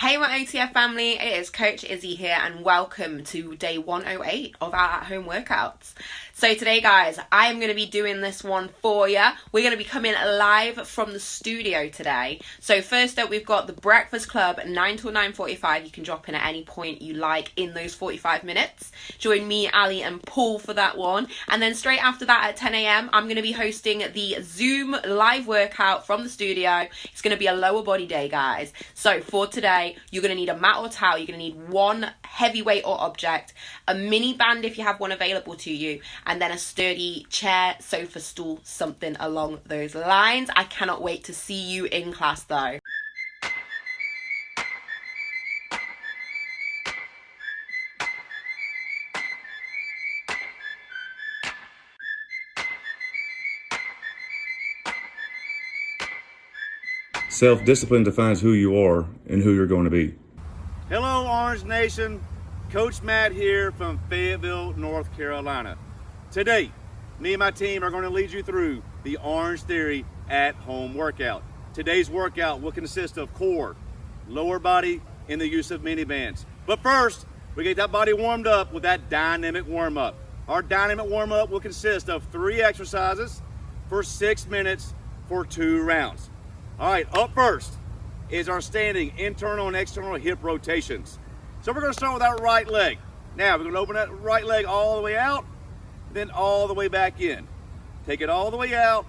Hey my OTF family, it is Coach Izzy here and welcome to day 108 of our at-home workouts. So today guys, I am going to be doing this one for you. We're going to be coming live from the studio today. So first up we've got the Breakfast Club 9 till 9:45. You can drop in at any point you like in those 45 minutes. Join me, Ali and Paul for that one. And then straight after that at 10 a.m. I'm going to be hosting the Zoom live workout from the studio. It's going to be a lower body day guys. So for today, you're going to need a mat or towel. You're going to need one heavy weight or object, a mini band if you have one available to you, and then a sturdy chair, sofa, stool, something along those lines. I cannot wait to see you in class though. Self-discipline defines who you are and who you're going to be. Hello, Orange Nation. Coach Matt here from Fayetteville, North Carolina. Today, me and my team are going to lead you through the Orangetheory at-home workout. Today's workout will consist of core, lower body, and the use of mini bands. But first, we get that body warmed up with that dynamic warm-up. Our dynamic warm-up will consist of 3 exercises for 6 minutes for 2 rounds. All right, up first is our standing internal and external hip rotations. So we're going to start with our right leg. Now we're going to open that right leg all the way out, then all the way back in. Take it all the way out,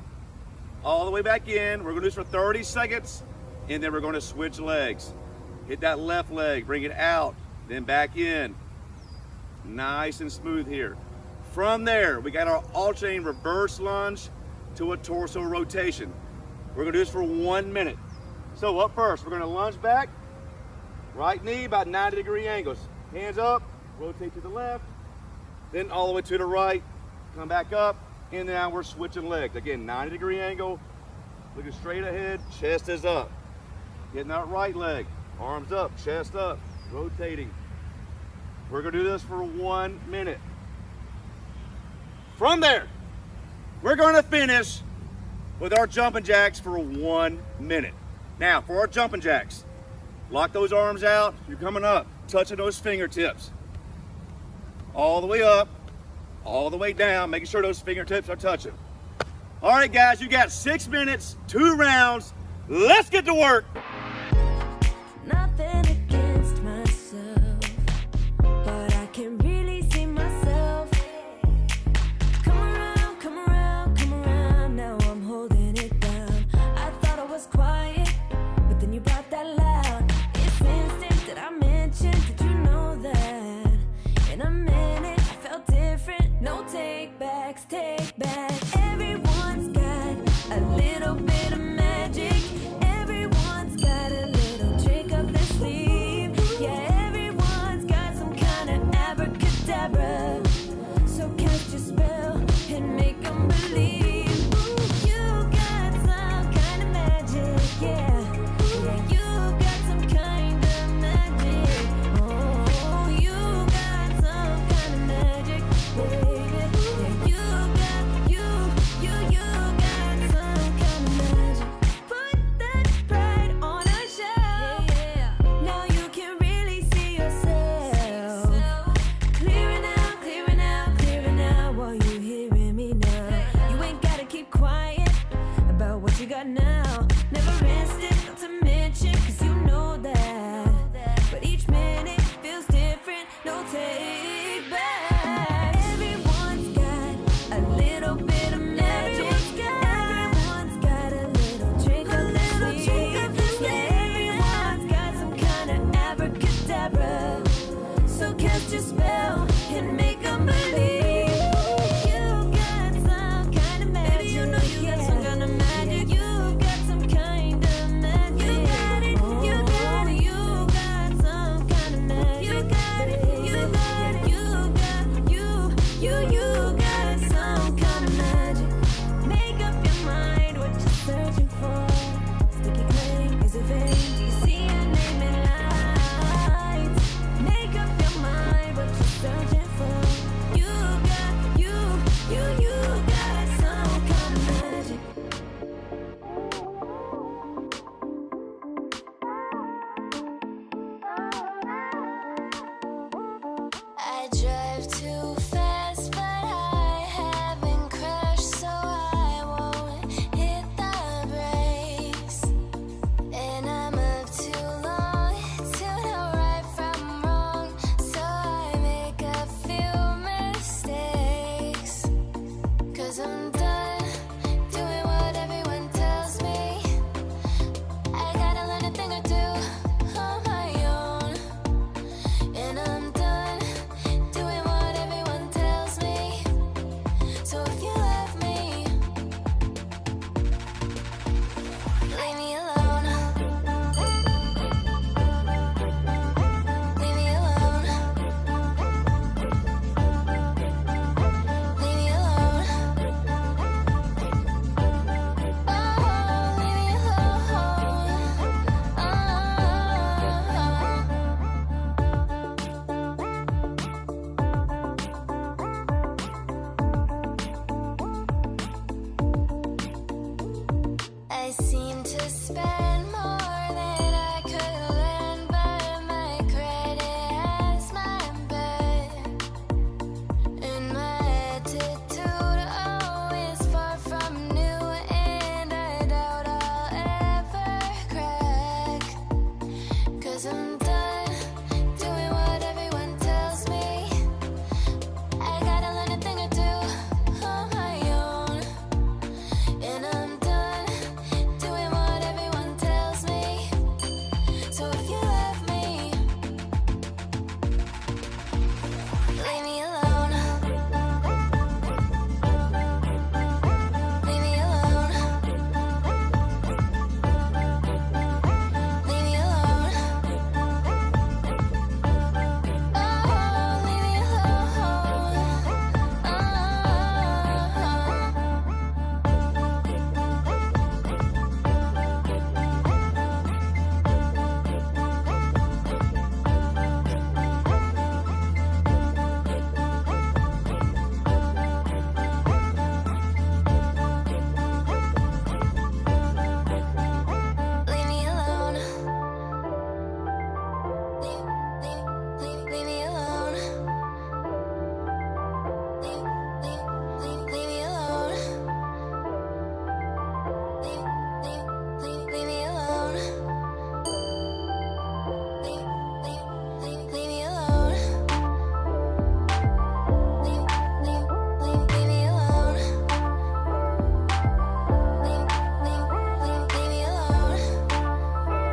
all the way back in. We're going to do this for 30 seconds, and then we're going to switch legs. Hit that left leg, bring it out, then back in. Nice and smooth here. From there, we got our alternating reverse lunge to a torso rotation. We're going to do this for 1 minute. So up first, we're going to lunge back, right knee about 90-degree angles. Hands up, rotate to the left, then all the way to the right, come back up, and now we're switching legs. Again, 90-degree angle, looking straight ahead, chest is up. Getting that right leg, arms up, chest up, rotating. We're going to do this for 1 minute. From there, we're going to finish with our jumping jacks for 1 minute. Now, for our jumping jacks, lock those arms out. You're coming up, touching those fingertips. All the way up, all the way down, making sure those fingertips are touching. All right, guys, you got 6 minutes, 2 rounds. Let's get to work. Nothing against myself, but I can really see myself. Come around, come around, come around. Now I'm holding it down. I thought I was quiet, but then you brought that loud. It's instinct that I mentioned. Did you know that? In a minute, I felt different. No take backs, take back. Everyone's got a little bit of magic. Everyone's got a little trick up their sleeve. Yeah, everyone's got some kind of abracadabra. So cast your spell and make them believe. Ooh, you got some kind of magic, yeah. Yeah, you got some kind of magic. Oh, you got some kind of magic, baby. Yeah, you got some kind of magic. Put that pride on a shelf. Yeah. Now you can really see yourself. Clearing out, clearing out, clearing out while you hearing me now. You ain't gotta keep quiet about what you got now. Never rested, not to mention, cause you know that. But each minute feels different, no take back. Everyone's got a little bit of magic. Everyone's got a little trick up their sleeve. Yeah, everyone's got some kind of abracadabra. So cast your spell and make them believe. You got some kind of magic. Baby, you know you got some kind of magic. You got some kind of magic. You got it, you got it. You got some kind of magic. You got it, you got it. You got, you got some kind of magic. Make up your mind what you're searching for. Sticky claim, is it vain? Do you see your name in lights? Make up your mind what you're searching for. You got, you got some kind of magic. seem to spend more than I could lend, but my credit has my back. And my attitude always far from new, and I doubt I'll ever crack. 'Cause I'm done doing what everyone tells me. I gotta learn a thing or two on my own. And I'm done doing what everyone tells me. So if you love me, leave me alone. Leave me alone. Leave me alone. Oh, leave me Leave me alone. Leave me alone. Leave me alone. Leave me alone. Leave me alone. Leave me alone. Leave me alone. Leave me alone.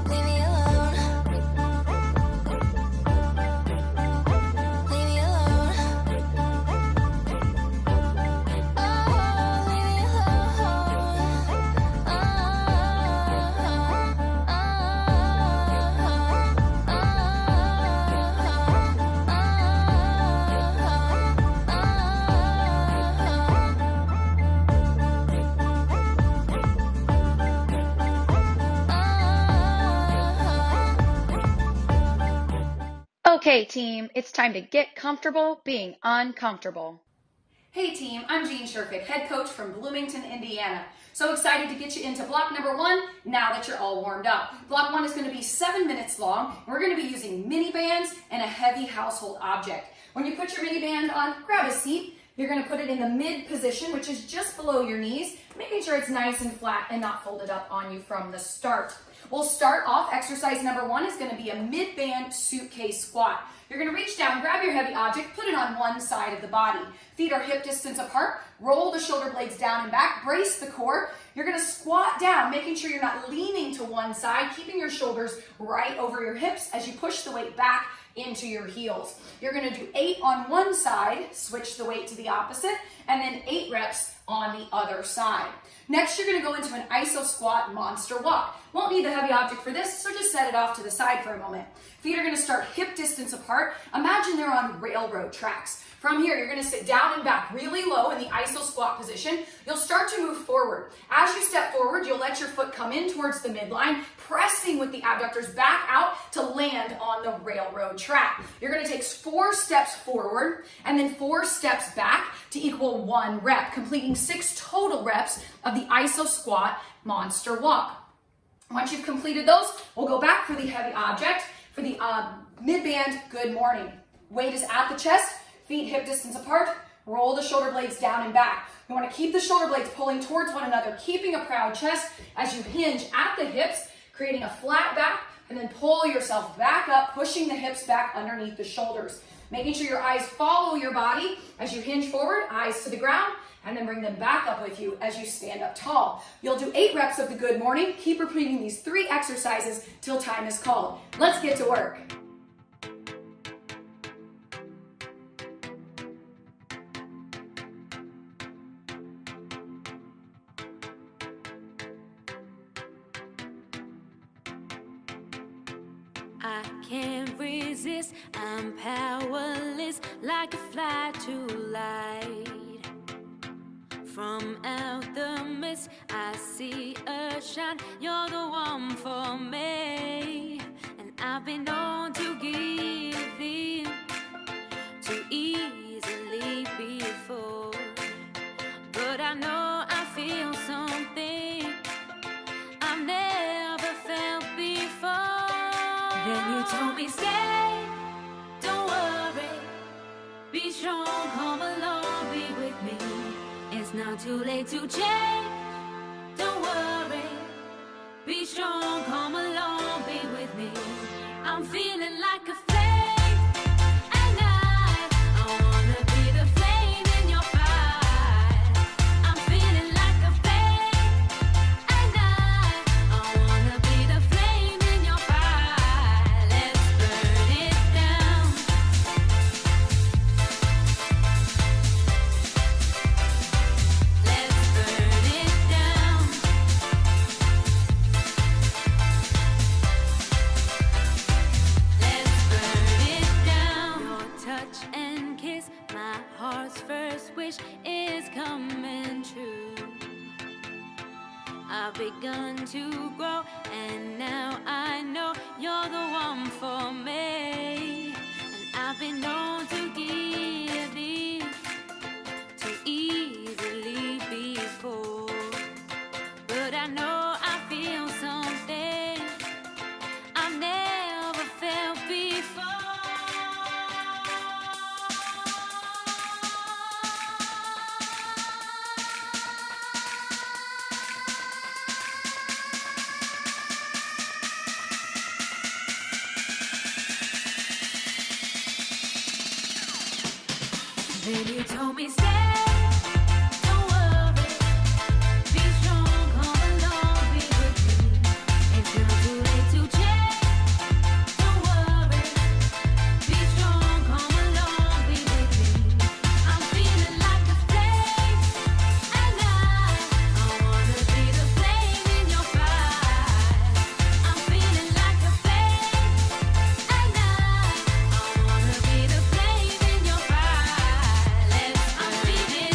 Leave me alone. Leave me alone. Oh, leave me Okay, team, it's time to get comfortable being uncomfortable. Hey team, I'm Jean Sherfick, head coach from Bloomington, Indiana. So excited to get you into block number 1 now that you're all warmed up. Block 1 is going to be 7 minutes long. And we're going to be using mini bands and a heavy household object. When you put your mini band on, grab a seat. You're going to put it in the mid position, which is just below your knees, making sure it's nice and flat and not folded up on you from the start. We'll start off, exercise number 1 is going to be a mid-band suitcase squat. You're going to reach down, grab your heavy object, put it on one side of the body. Feet are hip distance apart, roll the shoulder blades down and back, brace the core. You're going to squat down, making sure you're not leaning to one side, keeping your shoulders right over your hips as you push the weight back into your heels. You're going to do 8 on one side, switch the weight to the opposite, and then 8 reps on the other side. Next, you're going to go into an iso squat monster walk. Won't need the heavy object for this, so just set it off to the side for a moment. Feet are going to start hip distance apart. Imagine they're on railroad tracks. From here, you're going to sit down and back really low in the iso squat position. You'll start to move forward. As you step forward, you'll let your foot come in towards the midline, pressing with the abductors back out to land on the railroad track. You're going to take 4 steps forward and then 4 steps back to equal 1 rep, completing 6 total reps of the iso squat monster walk. Once you've completed those, we'll go back for the heavy object for the mid-band good morning. Weight is at the chest, feet hip distance apart, roll the shoulder blades down and back. You want to keep the shoulder blades pulling towards one another, keeping a proud chest as you hinge at the hips, creating a flat back, and then pull yourself back up, pushing the hips back underneath the shoulders. Making sure your eyes follow your body as you hinge forward, eyes to the ground, and then bring them back up with you as you stand up tall. You'll do 8 reps of the good morning. Keep repeating these 3 exercises till time is called. Let's get to work. I can't resist, I'm powerless, like a fly to light. From out the mist, I see a shine, you're the one for me. I've been known to give in too easily before, but I know I feel something I've never felt before. Then you told me stay, don't worry, be strong, come along, be with me. It's not too late to change, don't worry, be strong, come along, be with me. I'm feeling like a flame, and I wanna be the flame in your fire. I'm feeling like a flame, and I wanna be the flame in your fire. Let's burn it down. Let's burn it down. Let's burn it down. Your touch and kiss, my heart's first wish is coming true. I've begun to grow, and now I know you're the one for me. And I've been known to give in too easily before, but I know I feel something I've never felt before. Then you told me stay, don't worry, be strong, come along, be with me. It's not too late to change, don't worry, be strong, come along, be with me. I'm feeling like a flame, and I wanna be the flame in your fire. I'm feeling like a flame, and I wanna be the flame in your fire. I'm feeling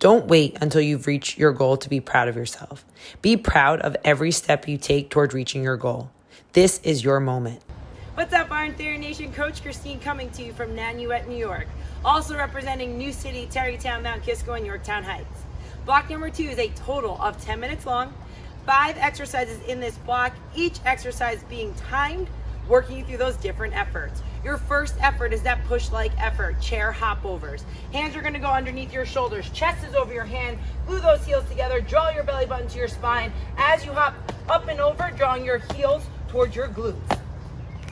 Don't wait until you've reached your goal to be proud of yourself. Be proud of every step you take toward reaching your goal. This is your moment. What's up, Orangetheory Nation? Coach Christine coming to you from Nanuet, New York. Also representing New City, Tarrytown, Mount Kisco, and Yorktown Heights. Block number 2 is a total of 10 minutes long. 5 exercises in this block, each exercise being timed, working you through those different efforts. Your first effort is that push-like effort, chair hop overs. Hands are gonna go underneath your shoulders, chest is over your hand, glue those heels together, draw your belly button to your spine. As you hop up and over, drawing your heels towards your glutes.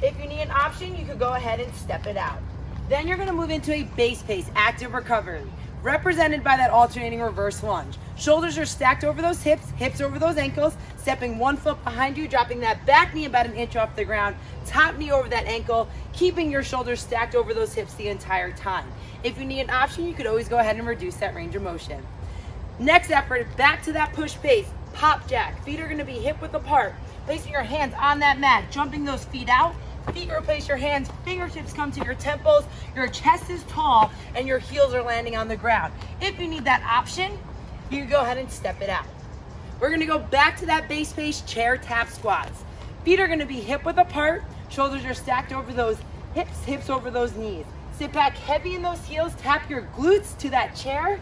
If you need an option, you could go ahead and step it out. Then you're gonna move into a base pace, active recovery, represented by that alternating reverse lunge. Shoulders are stacked over those hips, hips over those ankles, stepping 1 foot behind you, dropping that back knee about 1 inch off the ground, top knee over that ankle, keeping your shoulders stacked over those hips the entire time. If you need an option, you could always go ahead and reduce that range of motion. Next effort, back to that push pace, pop jack. Feet are gonna be hip width apart, placing your hands on that mat, jumping those feet out. Feet replace your hands, fingertips come to your temples, your chest is tall, and your heels are landing on the ground. If you need that option, you can go ahead and step it out. We're gonna go back to that base pace chair tap squats. Feet are gonna be hip width apart, shoulders are stacked over those hips, hips over those knees. Sit back heavy in those heels, tap your glutes to that chair.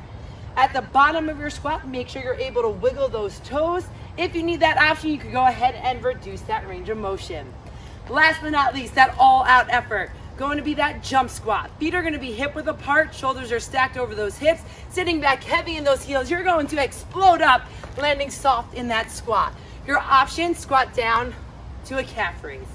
At the bottom of your squat, make sure you're able to wiggle those toes. If you need that option, you can go ahead and reduce that range of motion. Last but not least, that all-out effort. Going to be that jump squat. Feet are going to be hip width apart, shoulders are stacked over those hips, sitting back heavy in those heels. You're going to explode up, landing soft in that squat. Your option, squat down to a calf raise.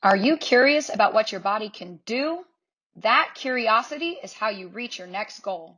Are you curious about what your body can do? That curiosity is how you reach your next goal.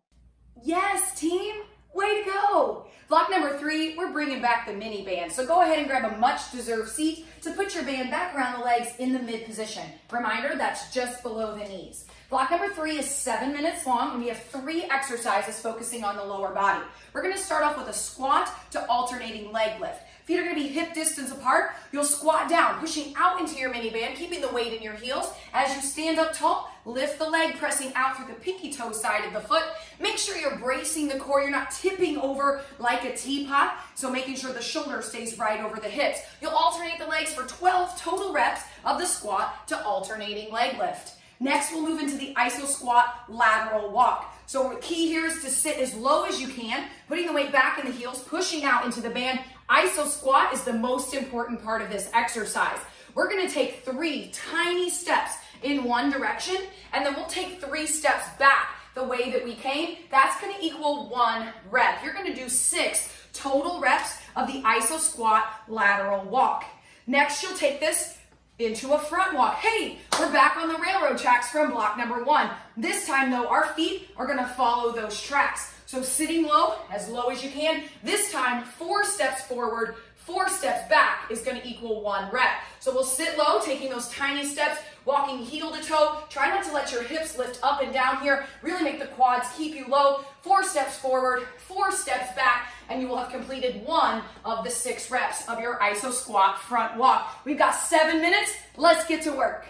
Yes, team. Way to go. Block number 3, we're bringing back the mini band. So go ahead and grab a much deserved seat to put your band back around the legs in the mid position. Reminder, that's just below the knees. Block number 3 is 7 minutes long, and we have 3 exercises focusing on the lower body. We're going to start off with a squat to alternating leg lift. Feet are going to be hip distance apart. You'll squat down, pushing out into your mini band, keeping the weight in your heels. As you stand up tall, lift the leg, pressing out through the pinky toe side of the foot. Make sure you're bracing the core. You're not tipping over like a teapot, so making sure the shoulder stays right over the hips. You'll alternate the legs for 12 total reps of the squat to alternating leg lift. Next, we'll move into the iso squat lateral walk. So the key here is to sit as low as you can, putting the weight back in the heels, pushing out into the band. Iso squat is the most important part of this exercise. We're going to take 3 tiny steps in one direction, and then we'll take 3 steps back the way that we came. That's going to equal 1 rep. You're going to do 6 total reps of the iso squat lateral walk. Next, you'll take this into a front walk. Hey, we're back on the railroad tracks from block number 1. This time though, our feet are gonna follow those tracks. So sitting low as you can. This time, 4 steps forward, 4 steps back is gonna equal 1 rep. So we'll sit low, taking those tiny steps, walking heel to toe. Try not to let your hips lift up and down here. Really make the quads keep you low. 4 steps forward, 4 steps back, and you will have completed 1 of the 6 reps of your iso squat front walk. We've got 7 minutes. Let's get to work.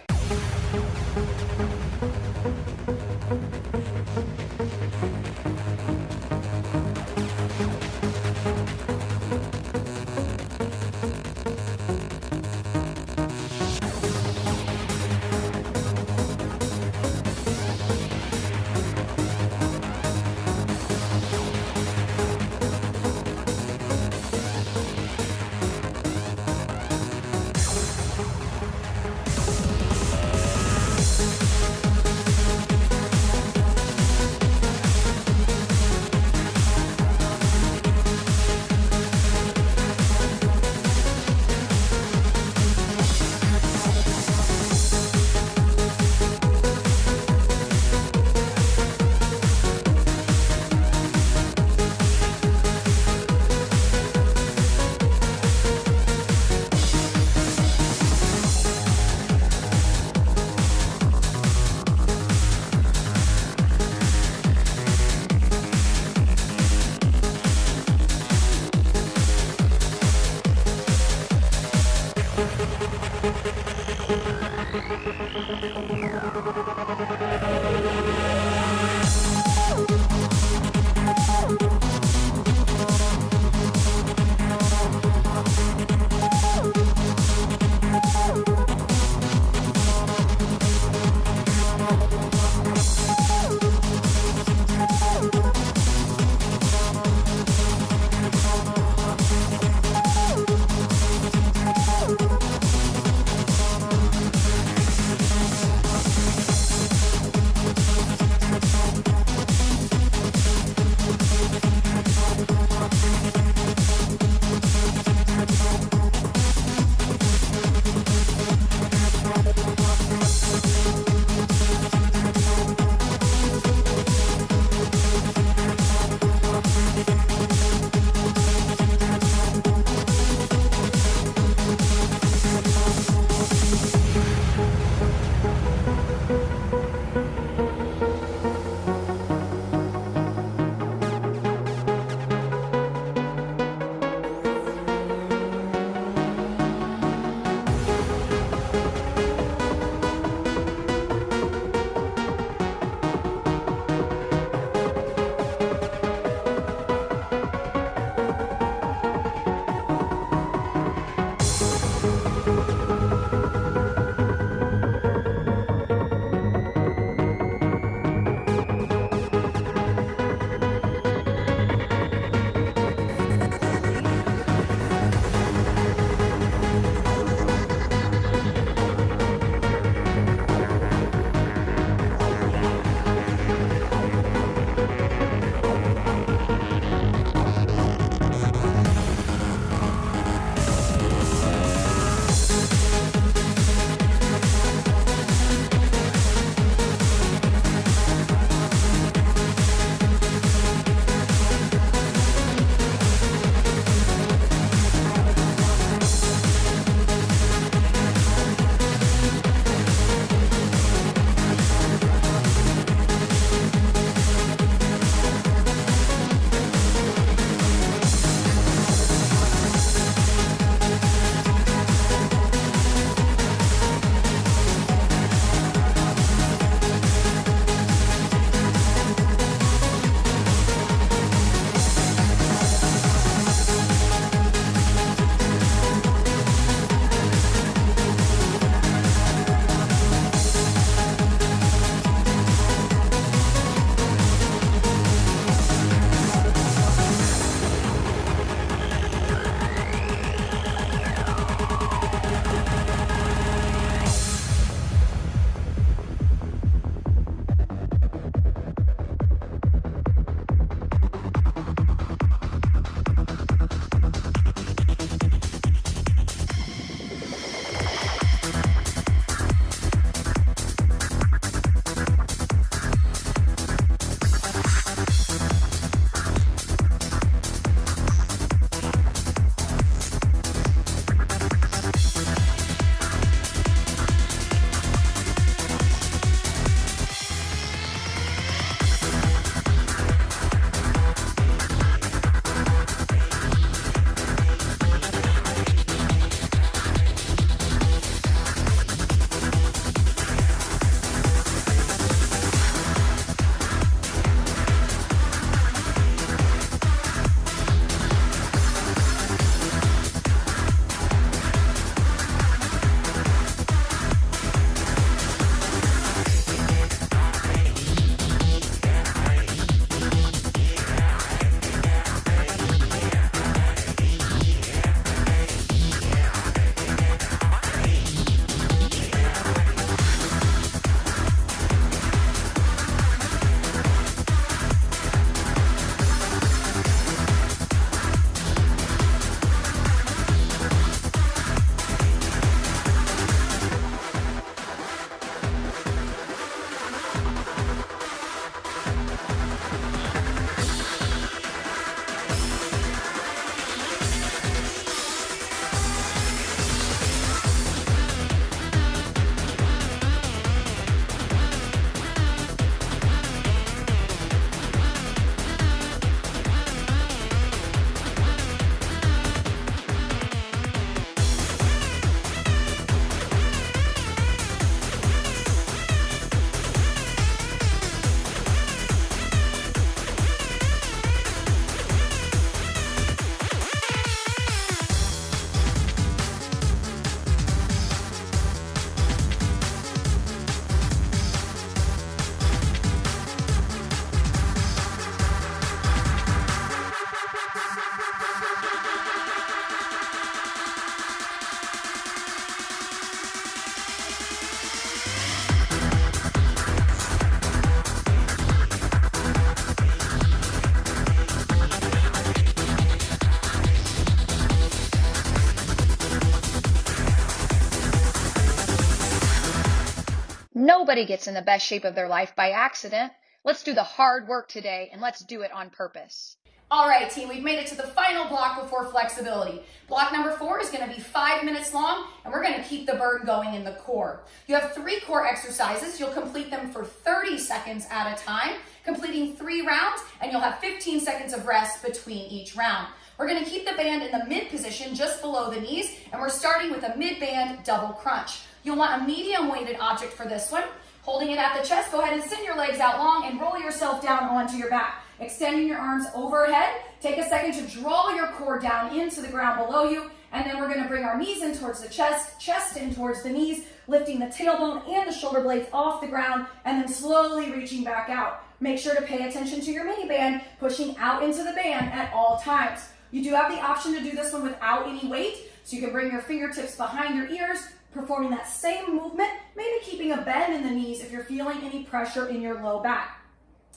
Nobody gets in the best shape of their life by accident. Let's do the hard work today and let's do it on purpose. All right, team, we've made it to the final block before flexibility. Block number 4 is going to be 5 minutes long, and we're going to keep the burn going in the core. You have 3 core exercises. You'll complete them for 30 seconds at a time, completing 3 rounds, and you'll have 15 seconds of rest between each round. We're going to keep the band in the mid position just below the knees, and we're starting with a mid-band double crunch. You'll want a medium-weighted object for this one. Holding it at the chest, go ahead and send your legs out long and roll yourself down onto your back. Extending your arms overhead. Take a second to draw your core down into the ground below you, and then we're going to bring our knees in towards the chest in towards the knees, lifting the tailbone and the shoulder blades off the ground, and then slowly reaching back out. Make sure to pay attention to your mini band, pushing out into the band at all times. You do have the option to do this one without any weight, so you can bring your fingertips behind your ears, performing that same movement, maybe keeping a bend in the knees if you're feeling any pressure in your low back.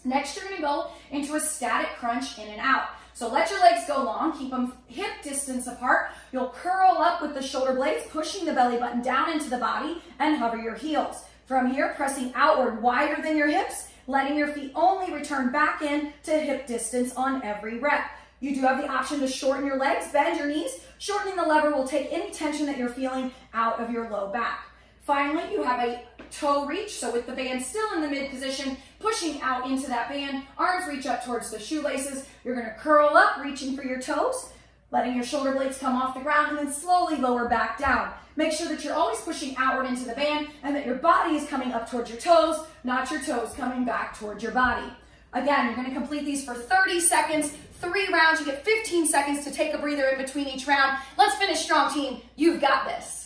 Next, you're going to go into a static crunch in and out. So let your legs go long, keep them hip distance apart. You'll curl up with the shoulder blades, pushing the belly button down into the body, and hover your heels. From here, pressing outward wider than your hips, letting your feet only return back in to hip distance on every rep. You do have the option to shorten your legs, bend your knees. Shortening the lever will take any tension that you're feeling out of your low back. Finally, you have a toe reach, so with the band still in the mid position, pushing out into that band, arms reach up towards the shoelaces. You're going to curl up, reaching for your toes, letting your shoulder blades come off the ground, and then slowly lower back down. Make sure that you're always pushing outward into the band and that your body is coming up towards your toes, not your toes coming back towards your body. Again, you're going to complete these for 30 seconds, 3 rounds. You get 15 seconds to take a breather in between each round. Let's finish strong, team. You've got this.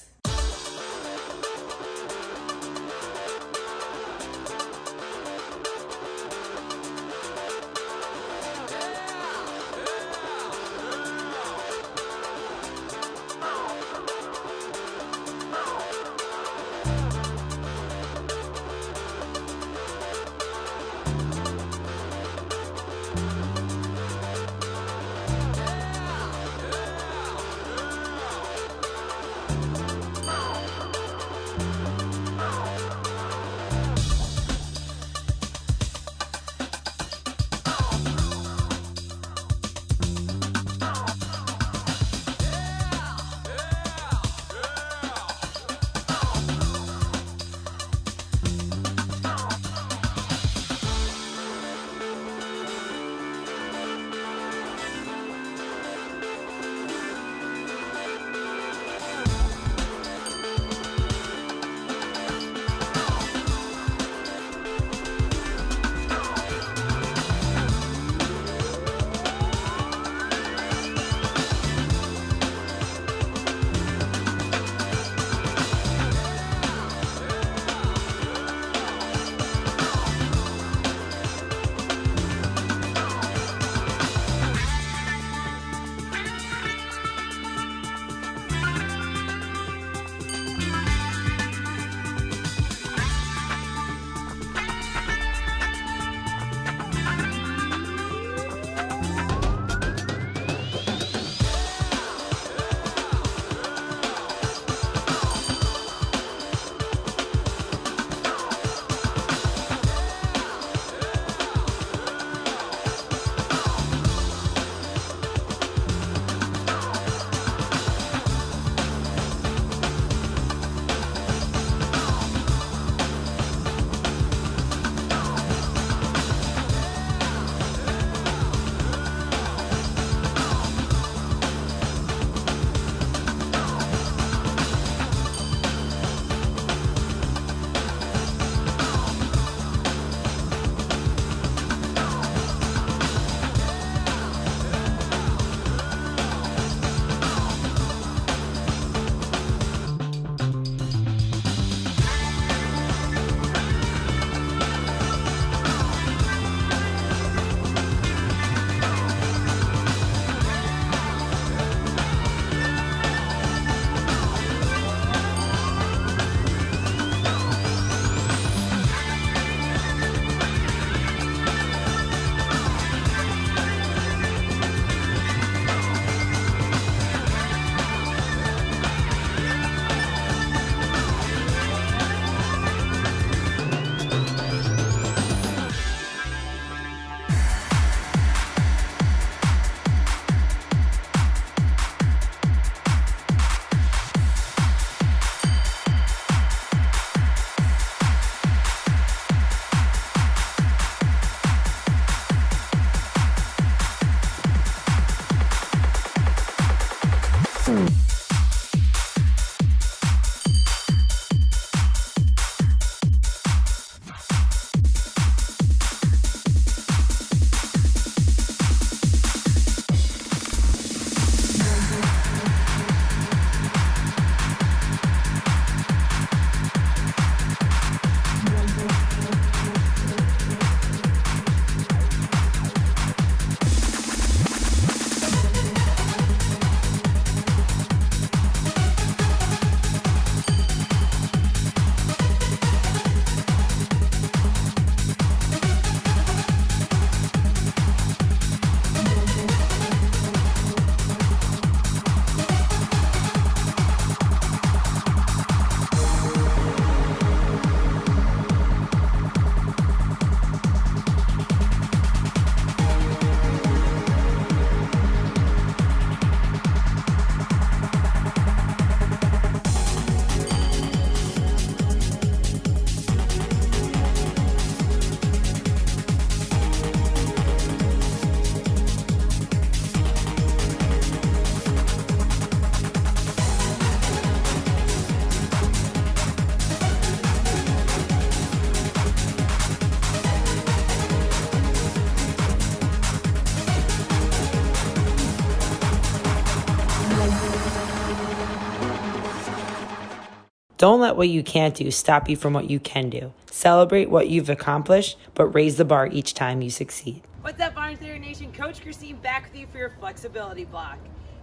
Don't let what you can't do stop you from what you can do. Celebrate what you've accomplished, but raise the bar each time you succeed. What's up, Orangetheory Nation? Coach Christine back with you for your flexibility block.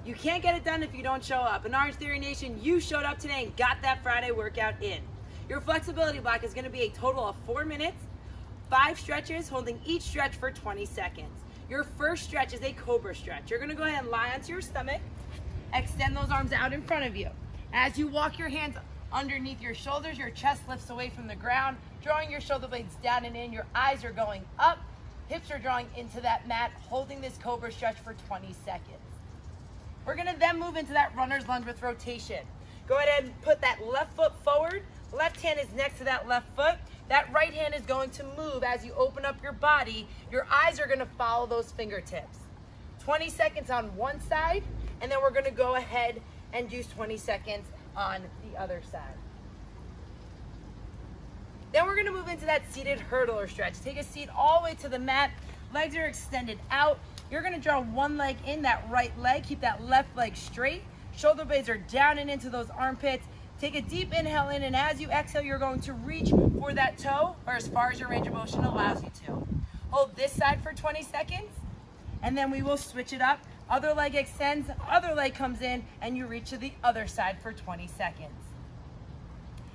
You can't get it done if you don't show up. In Orangetheory Nation, you showed up today and got that Friday workout in. Your flexibility block is going to be a total of 4 minutes, 5 stretches, holding each stretch for 20 seconds. Your first stretch is a cobra stretch. You're going to go ahead and lie onto your stomach, extend those arms out in front of you. As you walk your hands underneath your shoulders, your chest lifts away from the ground, drawing your shoulder blades down and in. Your eyes are going up, hips are drawing into that mat, holding this cobra stretch for 20 seconds. We're gonna then move into that runner's lunge with rotation. Go ahead and put that left foot forward, left hand is next to that left foot. That right hand is going to move as you open up your body. Your eyes are gonna follow those fingertips. 20 seconds on one side, and then we're gonna go ahead and do 20 seconds on the other side. Then we're gonna move into that seated hurdler stretch. Take a seat all the way to the mat. Legs are extended out. You're gonna draw one leg in, that right leg. Keep that left leg straight. Shoulder blades are down and into those armpits. Take a deep inhale in, and as you exhale, you're going to reach for that toe, or as far as your range of motion allows you to. Hold this side for 20 seconds, and then we will switch it up. Other leg extends, other leg comes in, and you reach to the other side for 20 seconds.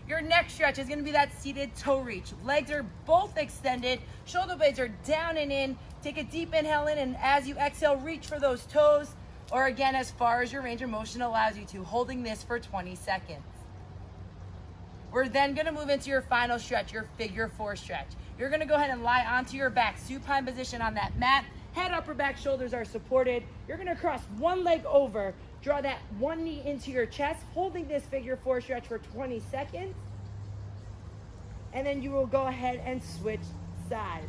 Your next stretch is gonna be that seated toe reach. Legs are both extended, shoulder blades are down and in. Take a deep inhale in, and as you exhale, reach for those toes, or again, as far as your range of motion allows you to, holding this for 20 seconds. We're then gonna move into your final stretch, your figure 4 stretch. You're gonna go ahead and lie onto your back, supine position on that mat. Head, upper back, shoulders are supported. You're gonna cross one leg over, draw that one knee into your chest, holding this figure 4 stretch for 20 seconds. And then you will go ahead and switch sides.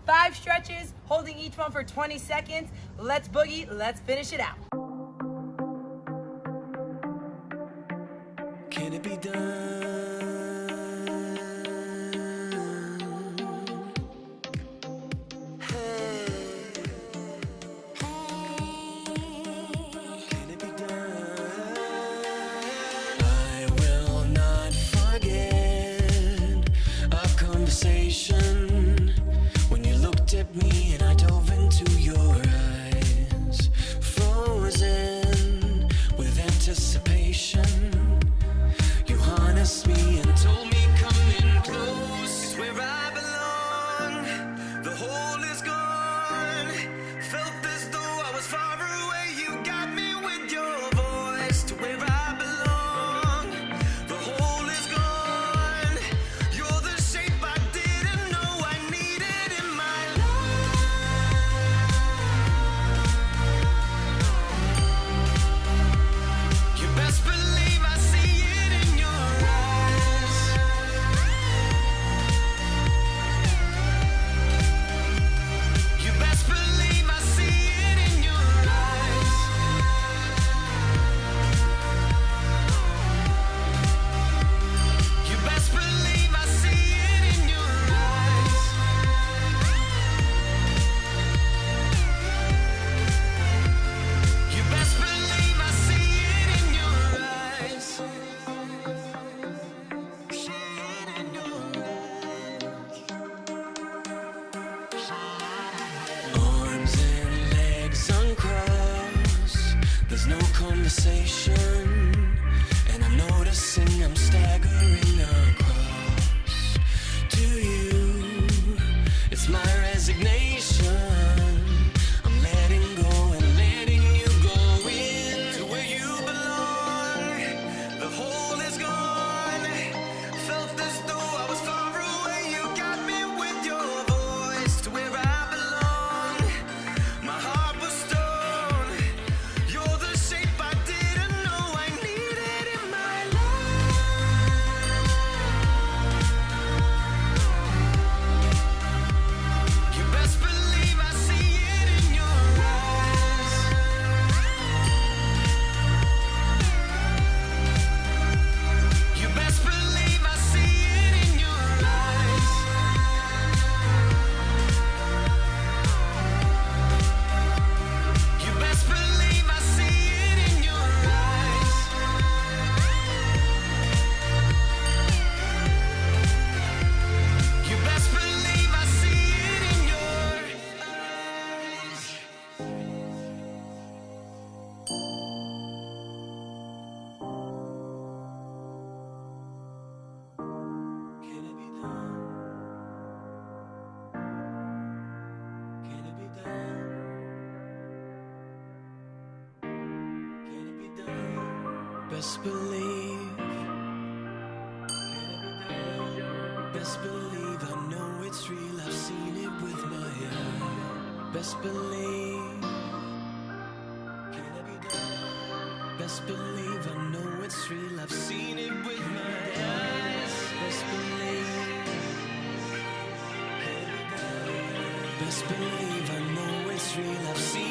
5 stretches, holding each one for 20 seconds. Let's boogie, let's finish it out. Can it be done? When you looked at me and I dove into your eyes, frozen with anticipation, you harnessed me and told me come in close. It's where I belong, the hole is gone. Felt as though I was far away, you got me with your voice to where I belong. The hole is gone, you're the shape I didn't know I needed in my life. You best believe I see it in your eyes. You best believe I see it in your eyes. You best believe I see it in your eyes. You best believe I see it in your eyes. See it in your eyes. Arms and legs uncrossed. There's no conversation, and I'm noticing I'm staggering across to you. It's my resignation. I'm letting go and letting you go in to where you belong. The hole is gone. Felt as though I was far away. You got me with your voice to where I belong. My heart was stone. You're the shape I didn't know I needed in my life. Best believe. Best believe I know it's real. I've seen it with my eyes. Best believe. Best believe I know it's real. I've seen it with my eyes. Best believe. Best believe I know it's real. I've seen